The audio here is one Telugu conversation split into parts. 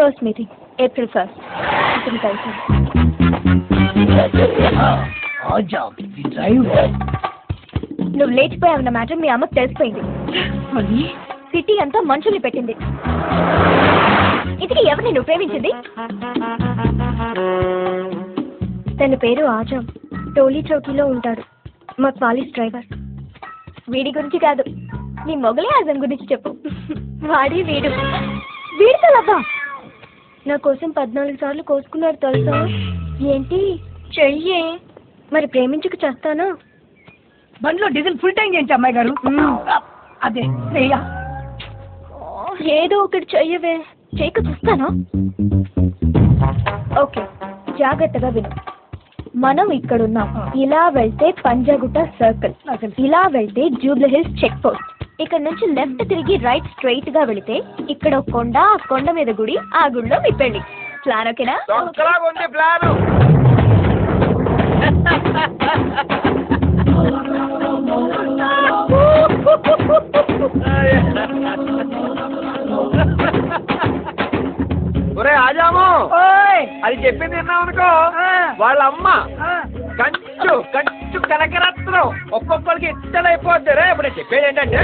First meeting April 1st. ఇతను కలిసి నువ్వు లేచిపోయావన్న మ్యాటర్ మీ అమ్మకు తెలిసిపోయింది. సిటీ అంతా మనుషుల్ని పెట్టింది. ఇంతకీ ఎవరిని నువ్వు ప్రేమించింది? తన పేరు ఆజం. టోలీ చౌకీలో ఉంటాడు. మా కాలేజ్ డ్రైవర్. వీడి గురించి కాదు, నీ మొగలే ఆజం గురించి చెప్పు. వాడి వీడితో లబ్బా నా కోసం 14 సార్లు కోసుకున్నాడు తెలుసా? ఏంటి చెయ్యే? మరి ప్రేమించుకు చేస్తానా? బండిలో డీజిల్ ఫుల్ ట్యాంక్ చేయించి అమ్మాయి గారు. అదే ఏదో ఒకటి చెయ్యవే. చేయక చూస్తానా? ఓకే, జాగ్రత్తగా విను. మనం ఇక్కడున్నాం. ఇలా వెళ్తే పంజాగుట్ట సర్కిల్, ఇలా వెళ్తే జూబ్లీ హిల్స్ చెక్ పోస్ట్. ఇక్కడ నుంచి లెఫ్ట్ తిరిగి రైట్ స్ట్రైట్ గా వెళితే ఇక్కడ ఒక కొండ, ఆ కొండ మీద గుడి, ఆ గుడిలో మీ పెళ్లి. ప్లాన్ ఓకేనా? ఒరే ఆజాము, అది చెప్పింది విన్నావు అనుకో, వాళ్ళ అమ్మ కంచు కంచు కనకరత్నం ఒక్కొక్కరికి ఇష్టలైపోద్ది. రే ఇప్పుడు చెప్పేది ఏంటంటే,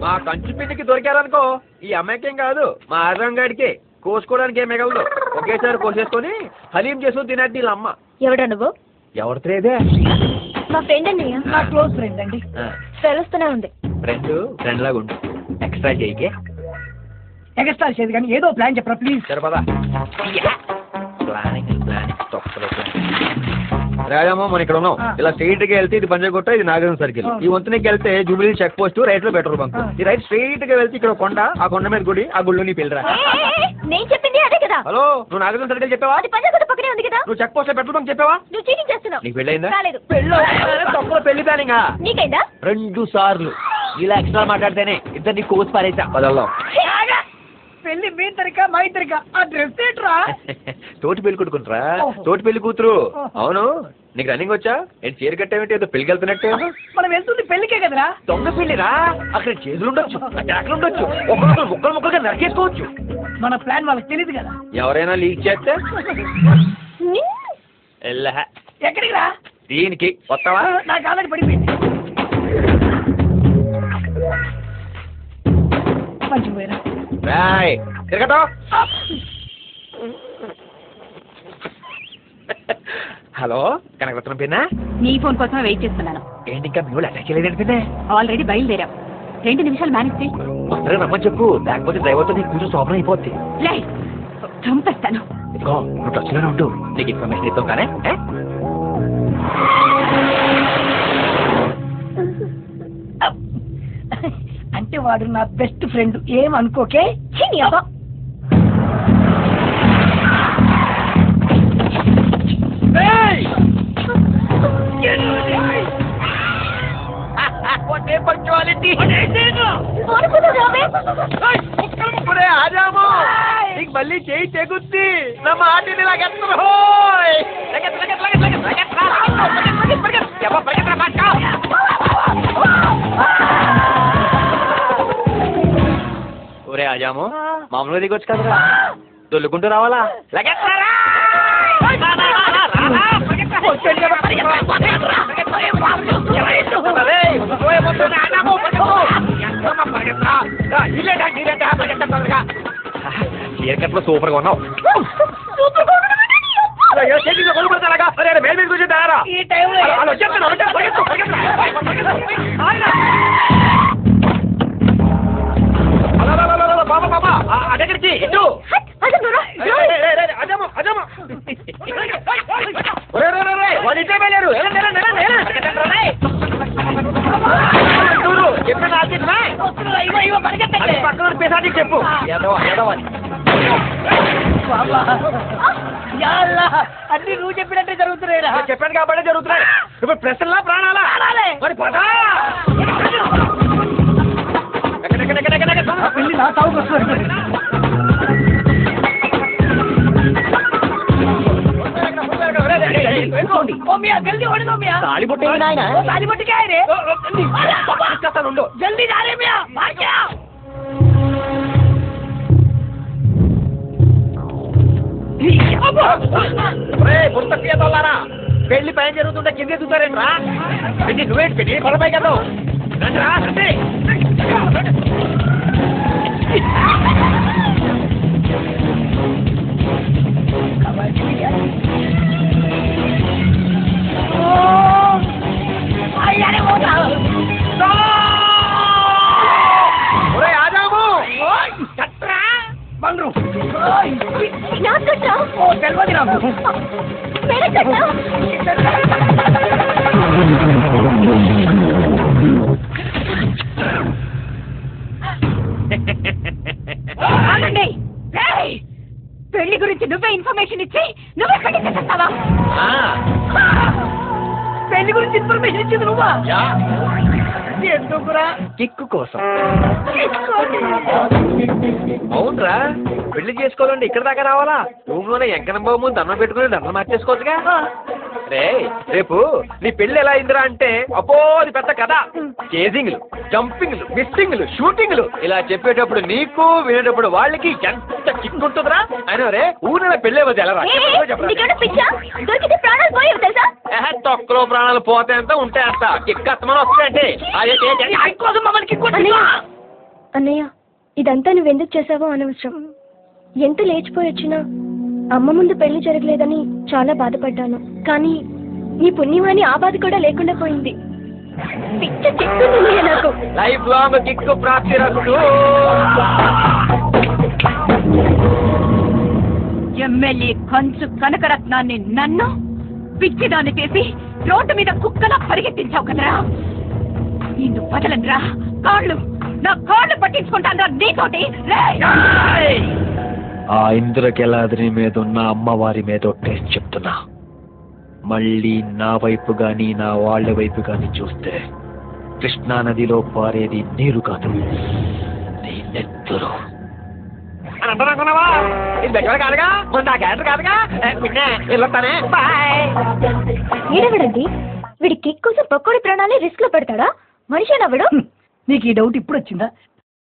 మా కంచు పిండికి దొరికారనుకో, ఈ అమ్మాయికేం కాదు మా ఆజం గాడికి కోసుకోవడానికి ఏం మిగలదు. ఒకేసారి కోసేసుకొని హలీం చేసుకుని తినేది వీళ్ళ అమ్మ. ఎవడా నువ్వు? ఎవరితేదే? మా ఫ్రెండ్ అండి. నా క్లోజ్ ఫ్రెండ్ అండి. తెలుస్తూనే ఉంది. ఫ్రెండ్ లాగా ఉండు. ఎక్స్ట్రా చేయకే. ఎక్స్ట్రా చేయదు కానీ ఏదో ప్లాన్ చెప్పరా ప్లీజ్. సరిపదా ప్లానింగ్ రాజామో మనం ఇక్కడ ఉన్నాం. ఇలా స్ట్రైట్ గా వెళ్తే ఇది పంజాగుట్ట, ఇది నాగార్జున సర్కిల్. ఈ వంతునికి వెళ్తే జూబ్లీ చెక్ పోస్ట్, రైట్ లో పెట్రోల్ బంక్. ఈ రైట్ స్ట్రైట్ గా వెళ్తే ఇక్కడ కొండ, ఆ కొండ మీద గుడి, ఆ గుడిలో నీ పెళ్ళిరా. నేను చెప్పింది అదే కదా. హలో, నువ్వు నాగార్జున సర్కిల్ చెప్పావా? అది పంజాగుట్ట పక్కనే ఉంది కదా. నువ్వు చెక్ పోస్ట్ పెట్రోల్ బంక్ చెప్పావా? నువ్వు చీటింగ్ చేస్తున్నావు. నీకు పెళ్ళైందా? రాలేదు. పెళ్లి ప్లానింగ్ నీకైందా? 2 సార్లు. ఇలా ఎక్స్ట్రా మాట్లాడితేనే ఇద్దరు నీ కోసి పారేసా. పదల్లో పెళ్లి మీ తరిక మా ఇద్దరిక. ఆ డ్రెస్ ఏంట్రా? తోటి పెళ్లి కొట్టుకుంటారా? తోటి పెళ్లి కూతురు. అవును, నీకు రన్నింగ్ వచ్చా? ఏంటి చీర కట్టేమిటి? ఏదో పెళ్లికి వెళ్తున్నట్టే. మనం వెళ్తుంది పెళ్లికే కదరా. దొంగ పెళ్లిరా. అక్కడ చేతులు ఉండొచ్చు, అక్కడ ఉండొచ్చు, ఒక్కొక్కరు ముక్కలు ముక్కలుగా నరికేసుకోవచ్చు. మన ప్లాన్ వాళ్ళకి తెలియదు కదా. ఎవరైనా లీక్ చేస్తే ఎక్కడికి రా? దీనికి వస్తావా? నాకు ఆల్రెడీ పడిపోయింది. మంచి పోయినా తిరగటో. హలో, కనకరత్నం పిన్నా? నీ ఫోన్ కోసమే వెయిట్ చేస్తున్నాను. ఏంటి ఇంకా మీ వాళ్ళు అటాక్ చేయలేదండి పిన్నా? ఆల్రెడీ బయలుదేరాం. 2 నిమిషాలు మేనేజ్ చేయి. వస్తారా రమ్మని చెప్పు, లేకపోతే డ్రైవర్తో నీకు కూర్చొని సోపరం అయిపోద్ది. చంపేస్తాను. ఇదిగో నువ్వు టచ్లోనే ఉండు, నీకు ఇన్ఫర్మేషన్ ఇద్దాం కానీ. అంటే వాడు నా బెస్ట్ ఫ్రెండ్, ఏమనుకోకే. నీకు మళ్ళీ చేయి తెగుద్ది. నా మాటిని ఒరే ఆజాము, మామూలుగా దిగొచ్చు కదరా, దొల్లుకుంటూ రావాలా? చీరకట్లో సూపర్ గా ఉన్నావు. ఈ టైంలో అదెక్కడికి ఇటు పక్కన పేసాటికి చెప్పు. అన్ని నువ్వు చెప్పినట్టే జరుగుతున్నాయిరా. చెప్పాను కాబట్టి జరుగుతున్నాయి. ఇప్పుడు ప్రశ్నలా ప్రాణాలా? మరి పెళ్లి నా తావుకు వస్తుంది. జల్దీ పుస్తకారా పెళ్లి పైన జరుగుతుంటే కింద ఎదుగుతారేంట్రా పెట్టి నువ్వేంటి పెట్టి పడపై కదా రండిరా రండి ఒరే ఆదాము కట్రా బండ్రు నాకు కట్టా ఓ తెలియదు నాకు మేడ కట్టా ఆగండి. ఏయ్! పెళ్లి గురించి నువ్వే ఇన్ఫర్మేషన్ ఇచ్చి నువ్వే పెళ్లి చేసేస్తావా? పెళ్లి గురించి ఇన్ఫర్మేషన్ ఇచ్చింది నువ్వా? యా ఎందుకురా? కిక్కు కోసం అవునరా పెళ్లి చేసుకోవాలంటే ఇక్కడ దాకా రావాలా రూమ్లోనే ఎంకనం బాబు ముందు దండం పెట్టుకుని దండం మార్చేసుకోవచ్చుగా రే రేపు నీ పెళ్లి ఎలా అయిందిరా అంటే అబ్బో అది పెద్ద కథ చేజింగ్లు జంపింగ్లు మిస్సింగ్లు షూటింగ్లు ఇలా చెప్పేటప్పుడు నీకు వినేటప్పుడు వాళ్ళకి ఎంత కిక్ ఉంటుందిరా అయినా రే ఊరిలో పెళ్లి వచ్చి ఎలా తొక్కలో ప్రాణాలు పోతే అంత ఉంటే అంత కిక్ అత్తమని వస్తాయంటే అన్నయ్య ఇదంతా నువ్వెందుకు చేసావో అనవసరం ఎంత లేచిపోయి వచ్చినా అమ్మ ముందు పెళ్లి జరగలేదని చాలా బాధపడ్డాను కానీ నీ పుణ్యమాని ఆ బాధ కూడా లేకుండా పోయింది పిచ్చ చెప్తుంది నాకు లైఫ్ లాంగ్ కిక్ ప్రాప్తి రకుడు ఎమ్మెల్యే కంచు కనకరత్నాన్ని నన్ను పిచ్చిదాన్ని చేసి రోడ్డు మీద కుక్కలా పరిగెత్తించావు కదరా నిన్ను వదలనురా నా కాళ్ళు పట్టించుకుంటాను నీతోటి ఆ ఇంద్రకెలాద్రి మీద ఉన్న అమ్మవారి మీద ఒట్టేసి చెప్తున్నా మళ్ళీ నా వైపు గాని నా వాళ్ళ వైపు గాని చూస్తే కృష్ణా నదిలో పారేది నీరు కాదు నీ నెత్తురు ఏడవడండి వీడి కిక్ కోసం పక్కోడి ప్రాణాలే రిస్క్ లో పెడతాడా మనిషి నవ్వడు నీకు ఈ డౌట్ ఇప్పుడు వచ్చిందా?